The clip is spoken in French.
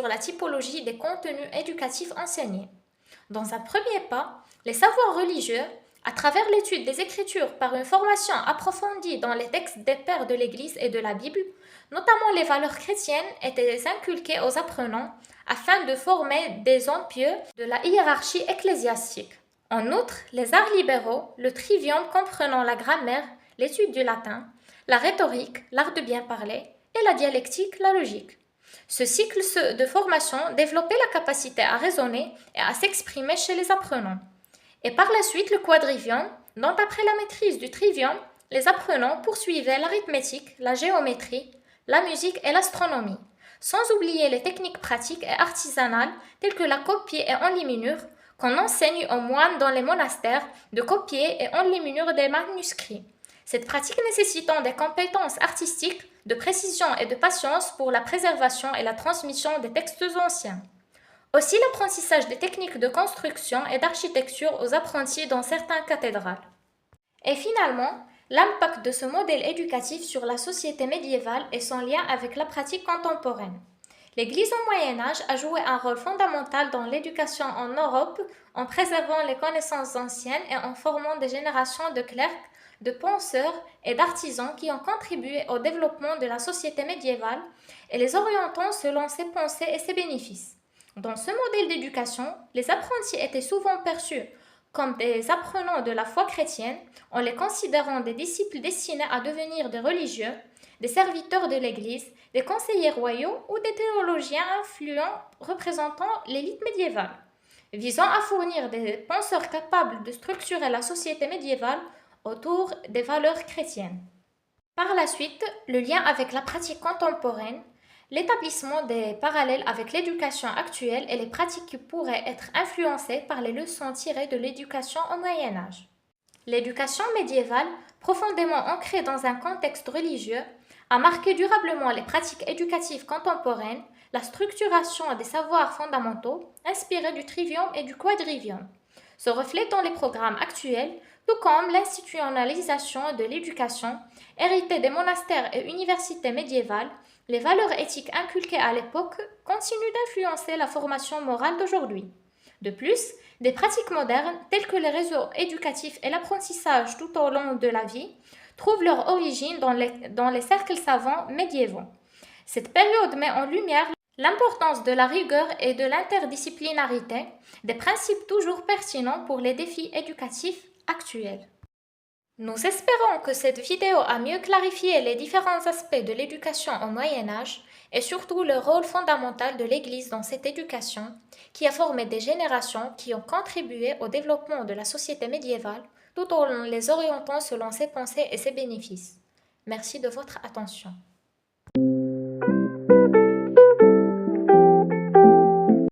sur la typologie des contenus éducatifs enseignés. Dans un premier pas, les savoirs religieux, à travers l'étude des Écritures par une formation approfondie dans les textes des pères de l'Église et de la Bible, notamment les valeurs chrétiennes, étaient inculquées aux apprenants afin de former des hommes pieux de la hiérarchie ecclésiastique. En outre, les arts libéraux, le trivium comprenant la grammaire, l'étude du latin, la rhétorique, l'art de bien parler, et la dialectique, la logique. Ce cycle de formation développait la capacité à raisonner et à s'exprimer chez les apprenants. Et par la suite, le quadrivium, dont après la maîtrise du trivium, les apprenants poursuivaient l'arithmétique, la géométrie, la musique et l'astronomie, sans oublier les techniques pratiques et artisanales telles que la copie et enluminure, qu'on enseigne aux moines dans les monastères de copier et enluminure des manuscrits. Cette pratique nécessitant des compétences artistiques, de précision et de patience pour la préservation et la transmission des textes anciens. Aussi l'apprentissage des techniques de construction et d'architecture aux apprentis dans certaines cathédrales. Et finalement, l'impact de ce modèle éducatif sur la société médiévale et son lien avec la pratique contemporaine. L'Église au Moyen Âge a joué un rôle fondamental dans l'éducation en Europe en préservant les connaissances anciennes et en formant des générations de clercs, de penseurs et d'artisans qui ont contribué au développement de la société médiévale et les orientant selon ses pensées et ses bénéfices. Dans ce modèle d'éducation, les apprentis étaient souvent perçus comme des apprenants de la foi chrétienne en les considérant des disciples destinés à devenir des religieux, des serviteurs de l'Église, des conseillers royaux ou des théologiens influents représentant l'élite médiévale, visant à fournir des penseurs capables de structurer la société médiévale autour des valeurs chrétiennes. Par la suite, le lien avec la pratique contemporaine, l'établissement des parallèles avec l'éducation actuelle et les pratiques qui pourraient être influencées par les leçons tirées de l'éducation au Moyen Âge. L'éducation médiévale, profondément ancrée dans un contexte religieux, a marqué durablement les pratiques éducatives contemporaines, la structuration des savoirs fondamentaux inspirés du trivium et du quadrivium, se reflète dans les programmes actuels, tout comme l'institutionnalisation de l'éducation, héritée des monastères et universités médiévales. Les valeurs éthiques inculquées à l'époque continuent d'influencer la formation morale d'aujourd'hui. De plus, des pratiques modernes, telles que les réseaux éducatifs et l'apprentissage tout au long de la vie, trouvent leur origine dans les cercles savants médiévaux. Cette période met en lumière l'importance de la rigueur et de l'interdisciplinarité, des principes toujours pertinents pour les défis éducatifs actuels. Nous espérons que cette vidéo a mieux clarifié les différents aspects de l'éducation au Moyen Âge et surtout le rôle fondamental de l'Église dans cette éducation qui a formé des générations qui ont contribué au développement de la société médiévale tout en les orientant selon ses pensées et ses bénéfices. Merci de votre attention.